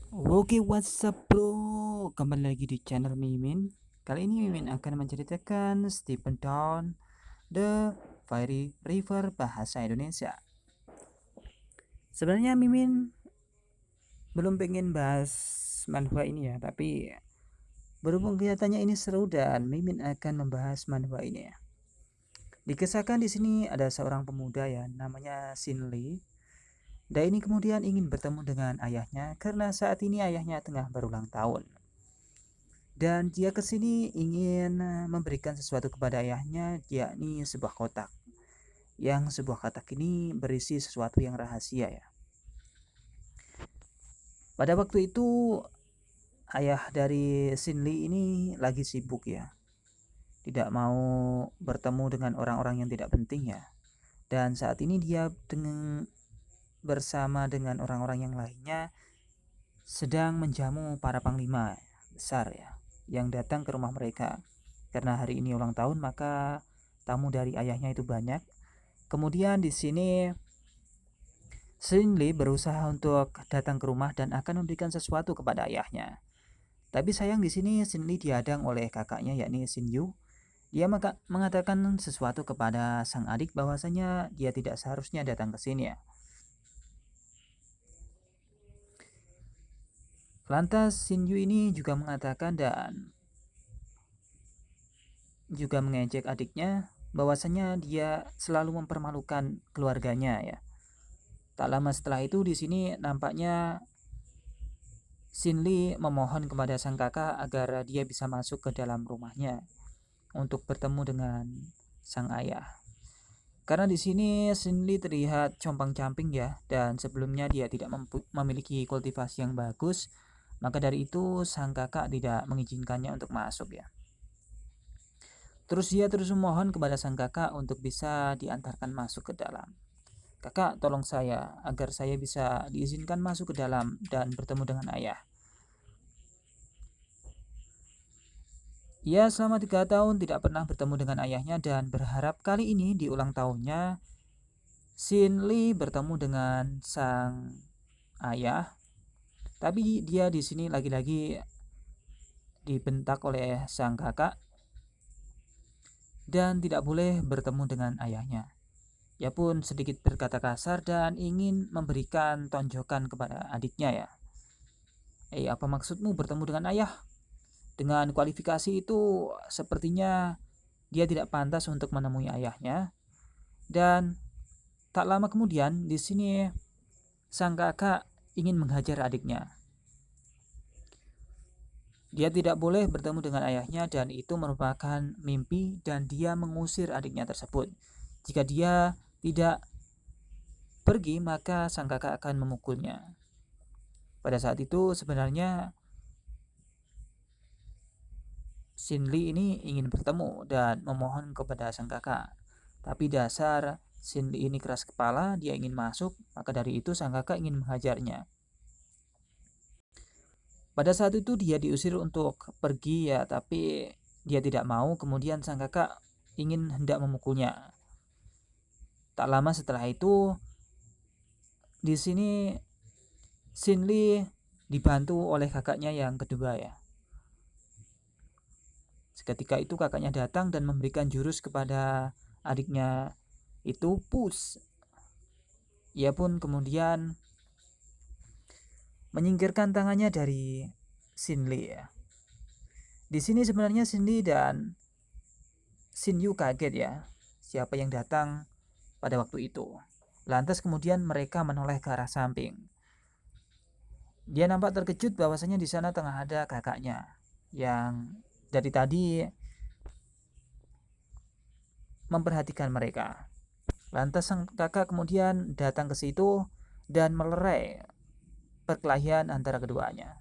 Oke, what's up bro? Kembali lagi di channel Mimin. Kali ini Mimin akan menceritakan Stephen Town, The Fiery River bahasa Indonesia. Sebenarnya Mimin belum pengen bahas manhwa ini ya, tapi berhubung kelihatannya ini seru dan Mimin akan membahas manhwa ini ya. Dikisahkan di sini ada seorang pemuda ya, namanya Shin Lee. Dan ini kemudian ingin bertemu dengan ayahnya karena saat ini ayahnya tengah berulang tahun. Dan dia kesini ingin memberikan sesuatu kepada ayahnya, yakni sebuah kotak. Yang sebuah kotak ini berisi sesuatu yang rahasia ya. Pada waktu itu ayah dari Sinli ini lagi sibuk ya. Tidak mau bertemu dengan orang-orang yang tidak penting ya. Dan saat ini dia bersama dengan orang-orang yang lainnya sedang menjamu para panglima besar ya yang datang ke rumah mereka. Karena hari ini ulang tahun maka tamu dari ayahnya itu banyak. Kemudian di sini Shinli berusaha untuk datang ke rumah dan akan memberikan sesuatu kepada ayahnya. Tapi sayang di sini Shinli dihadang oleh kakaknya yakni Shinyu. Dia mengatakan sesuatu kepada sang adik bahwasanya dia tidak seharusnya datang ke sini ya. Lantas Shinyu ini juga mengatakan dan juga mengejek adiknya bahwasanya dia selalu mempermalukan keluarganya ya. Tak lama setelah itu di sini nampaknya Shinli memohon kepada sang kakak agar dia bisa masuk ke dalam rumahnya untuk bertemu dengan sang ayah. Karena di sini Shinli terlihat compang-camping ya, dan sebelumnya dia tidak memiliki kultivasi yang bagus, maka dari itu sang kakak tidak mengizinkannya untuk masuk ya. Terus dia terus memohon kepada sang kakak untuk bisa diantarkan masuk ke dalam. Kakak, tolong saya agar saya bisa diizinkan masuk ke dalam dan bertemu dengan ayah. Ia selama 3 tahun tidak pernah bertemu dengan ayahnya dan berharap kali ini di ulang tahunnya Shin Lee bertemu dengan sang ayah. Tapi dia di sini lagi-lagi dibentak oleh sang kakak dan tidak boleh bertemu dengan ayahnya. Ia pun sedikit berkata kasar dan ingin memberikan tonjokan kepada adiknya ya. Apa maksudmu bertemu dengan ayah? Dengan kualifikasi itu sepertinya dia tidak pantas untuk menemui ayahnya. Dan tak lama kemudian di sini sang kakak ingin menghajar adiknya. Dia tidak boleh bertemu dengan ayahnya dan itu merupakan mimpi dan dia mengusir adiknya tersebut. Jika dia tidak pergi maka sang kakak akan memukulnya. Pada saat itu sebenarnya Shinli ini ingin bertemu dan memohon kepada sang kakak. Tapi dasar Shinli ini keras kepala, dia ingin masuk, maka dari itu sang kakak ingin menghajarnya. Pada saat itu dia diusir untuk pergi ya, tapi dia tidak mau. Kemudian sang kakak ingin hendak memukulnya. Tak lama setelah itu, di sini Shinli dibantu oleh kakaknya yang kedua ya. Seketika itu kakaknya datang dan memberikan jurus kepada adiknya itu push. Ia pun kemudian menyingkirkan tangannya dari Shinli ya. Di sini sebenarnya Shinli dan Shinyu kaget ya, siapa yang datang pada waktu itu. Lantas kemudian mereka menoleh ke arah samping. Dia nampak terkejut bahwasanya di sana tengah ada kakaknya yang dari tadi memperhatikan mereka. Lantas sang kakak kemudian datang ke situ dan melerai perkelahian antara keduanya.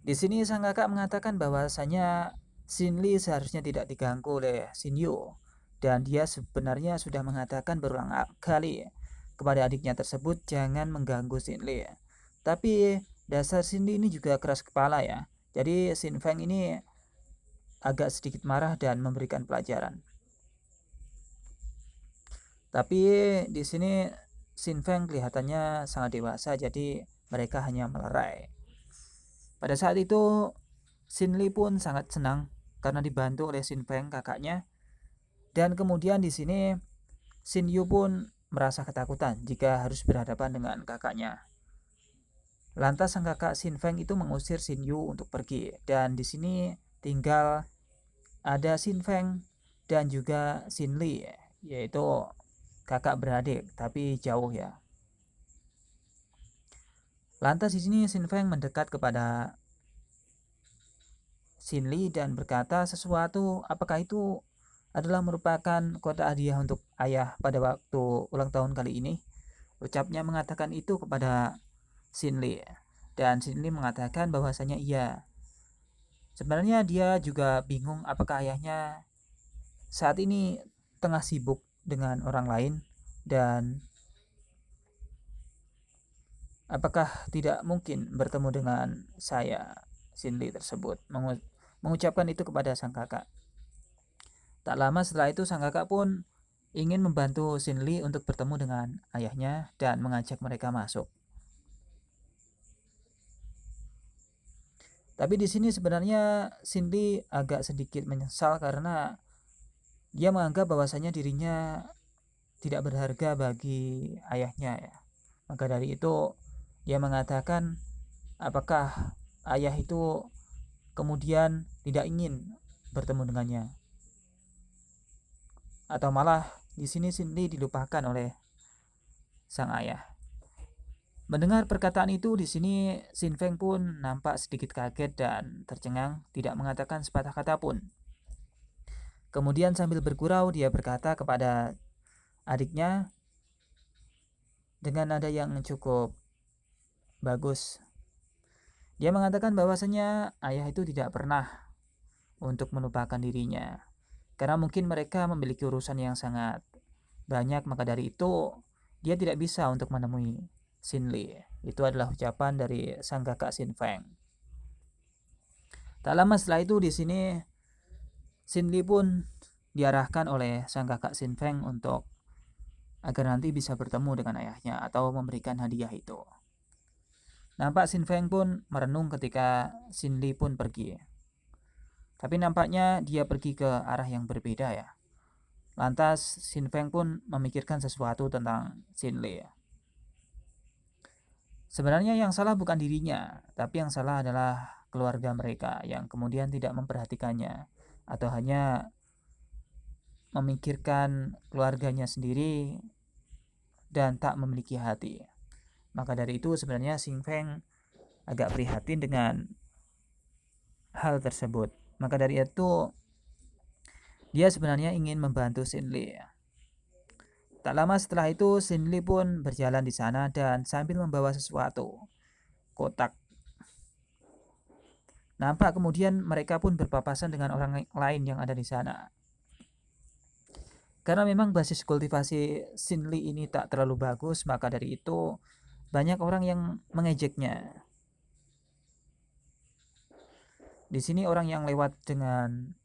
Di sini sang kakak mengatakan bahwasanya Shinli seharusnya tidak diganggu oleh Shinyu dan dia sebenarnya sudah mengatakan berulang kali kepada adiknya tersebut jangan mengganggu Shinli. Tapi dasar Shinli ini juga keras kepala ya. Jadi Shin Feng ini agak sedikit marah dan memberikan pelajaran. Tapi di sini Xin Feng kelihatannya sangat dewasa, jadi mereka hanya melerai. Pada saat itu Xin Li pun sangat senang karena dibantu oleh Xin Feng kakaknya, dan kemudian di sini Xin Yu pun merasa ketakutan jika harus berhadapan dengan kakaknya. Lantas sang kakak Xin Feng itu mengusir Xin Yu untuk pergi, dan di sini tinggal ada Xin Feng dan juga Xin Li, yaitu kakak beradik tapi jauh ya. Lantas di sini Xin Feng mendekat kepada Xin Li dan berkata sesuatu, apakah itu adalah merupakan kota hadiah untuk ayah pada waktu ulang tahun kali ini? Ucapnya mengatakan itu kepada Xin Li, dan Xin Li mengatakan bahwasanya iya. Sebenarnya dia juga bingung apakah ayahnya saat ini tengah sibuk dengan orang lain, dan apakah tidak mungkin bertemu dengan saya. Xin Li tersebut mengucapkan itu kepada sang kakak. Tak lama setelah itu sang kakak pun ingin membantu Xin Li untuk bertemu dengan ayahnya dan mengajak mereka masuk. Tapi di sini sebenarnya Xin Li agak sedikit menyesal karena dia menganggap bahwasanya dirinya tidak berharga bagi ayahnya ya. Maka dari itu dia mengatakan apakah ayah itu kemudian tidak ingin bertemu dengannya, atau malah di sini Xin Li dilupakan oleh sang ayah. Mendengar perkataan itu, di sini Xin Feng pun nampak sedikit kaget dan tercengang, tidak mengatakan sepatah kata pun. Kemudian sambil bergurau dia berkata kepada adiknya dengan nada yang cukup bagus. Dia mengatakan bahwasanya ayah itu tidak pernah untuk melupakan dirinya, karena mungkin mereka memiliki urusan yang sangat banyak, maka dari itu dia tidak bisa untuk menemui Xin Li. Itu adalah ucapan dari sang kakak Xin Feng. Tak lama setelah itu di sini Xin Li pun diarahkan oleh sang kakak Xin Feng untuk agar nanti bisa bertemu dengan ayahnya atau memberikan hadiah itu. Nampak Xin Feng pun merenung ketika Xin Li pun pergi. Tapi nampaknya dia pergi ke arah yang berbeda ya. Lantas Xin Feng pun memikirkan sesuatu tentang Xin Li. Sebenarnya yang salah bukan dirinya, tapi yang salah adalah keluarga mereka yang kemudian tidak memperhatikannya atau hanya memikirkan keluarganya sendiri dan tak memiliki hati. Maka dari itu sebenarnya Xin Feng agak prihatin dengan hal tersebut. Maka dari itu dia sebenarnya ingin membantu Xin Li. Tak lama setelah itu Xin Li pun berjalan di sana dan sambil membawa sesuatu, kotak. Nampak kemudian mereka pun berpapasan dengan orang lain yang ada di sana. Karena memang basis kultivasi Xin Li ini tak terlalu bagus, maka dari itu banyak orang yang mengejeknya. Di sini orang yang lewat dengan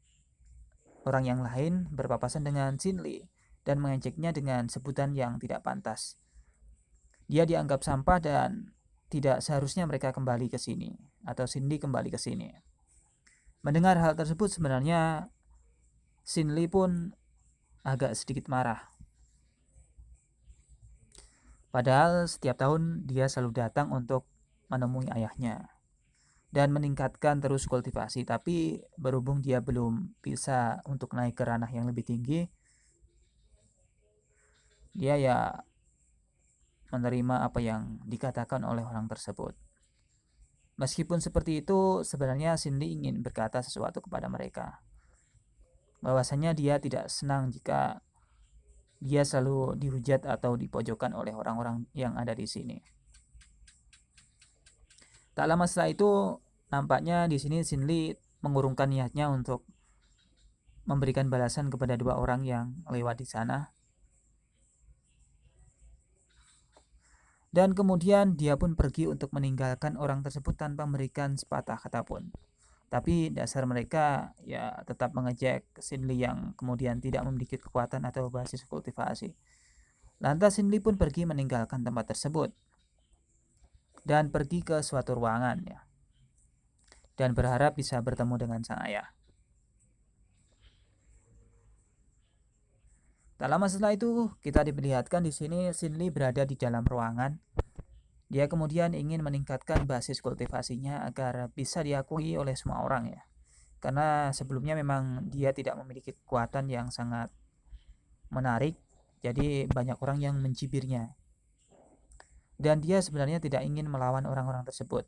orang yang lain berpapasan dengan Xin Li dan mengejeknya dengan sebutan yang tidak pantas. Dia dianggap sampah dan tidak seharusnya mereka kembali ke sini atau Xin Li kembali ke sini. Mendengar hal tersebut sebenarnya Xin Li pun agak sedikit marah. Padahal setiap tahun dia selalu datang untuk menemui ayahnya dan meningkatkan terus kultivasi, tapi berhubung dia belum bisa untuk naik ke ranah yang lebih tinggi, dia ya menerima apa yang dikatakan oleh orang tersebut. Meskipun seperti itu, sebenarnya Xin Li ingin berkata sesuatu kepada mereka, bahwasanya dia tidak senang jika dia selalu dihujat atau dipojokkan oleh orang-orang yang ada di sini. Tak lama setelah itu, nampaknya di sini Xin Li mengurungkan niatnya untuk memberikan balasan kepada dua orang yang lewat di sana. Dan kemudian dia pun pergi untuk meninggalkan orang tersebut tanpa memberikan sepatah kata pun. Tapi dasar mereka ya tetap mengejek Xin Li yang kemudian tidak memiliki kekuatan atau basis kultivasi. Lantas Sin Lee pun pergi meninggalkan tempat tersebut dan pergi ke suatu ruangan ya, dan berharap bisa bertemu dengan sang ayah. Tak lama setelah itu kita diperlihatkan di sini Sin Lee berada di dalam ruangan. Dia kemudian ingin meningkatkan basis kultivasinya agar bisa diakui oleh semua orang ya. Karena sebelumnya memang dia tidak memiliki kekuatan yang sangat menarik, jadi banyak orang yang mencibirnya. Dan dia sebenarnya tidak ingin melawan orang-orang tersebut.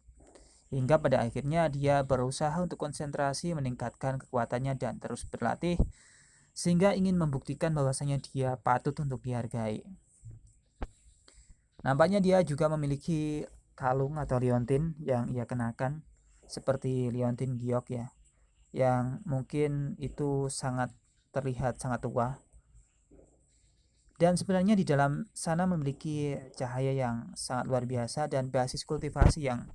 Hingga pada akhirnya dia berusaha untuk konsentrasi meningkatkan kekuatannya dan terus berlatih, sehingga ingin membuktikan bahwasanya dia patut untuk dihargai. Nampaknya dia juga memiliki kalung atau liontin yang ia kenakan, seperti liontin giok ya, yang mungkin itu sangat terlihat sangat tua. Dan sebenarnya di dalam sana memiliki cahaya yang sangat luar biasa dan basis kultivasi yang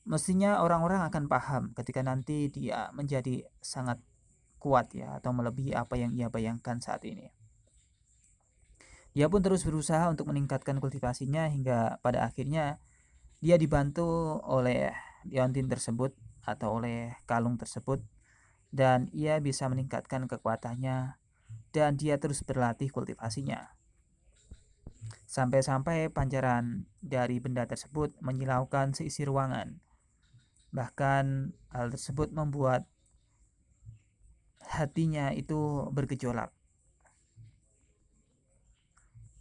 mestinya orang-orang akan paham ketika nanti dia menjadi sangat kuat ya, atau melebihi apa yang ia bayangkan saat ini. Dia pun terus berusaha untuk meningkatkan kultivasinya hingga pada akhirnya dia dibantu oleh liontin tersebut atau oleh kalung tersebut, dan ia bisa meningkatkan kekuatannya dan dia terus berlatih kultivasinya. Sampai-sampai pancaran dari benda tersebut menyilaukan seisi ruangan. Bahkan hal tersebut membuat hatinya itu bergejolak.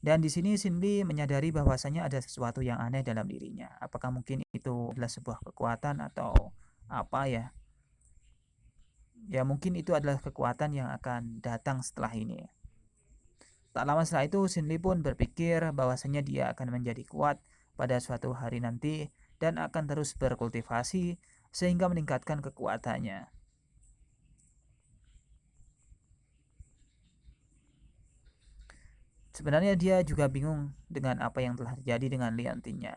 Dan di sini Sin Lee menyadari bahwasanya ada sesuatu yang aneh dalam dirinya. Apakah mungkin itu adalah sebuah kekuatan atau apa ya? Ya mungkin itu adalah kekuatan yang akan datang setelah ini. Tak lama setelah itu Sin Lee pun berpikir bahwasanya dia akan menjadi kuat pada suatu hari nanti dan akan terus berkultivasi sehingga meningkatkan kekuatannya. Sebenarnya dia juga bingung dengan apa yang telah terjadi dengan liontinnya.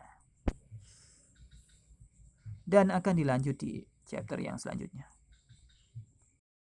Dan akan dilanjut di chapter yang selanjutnya.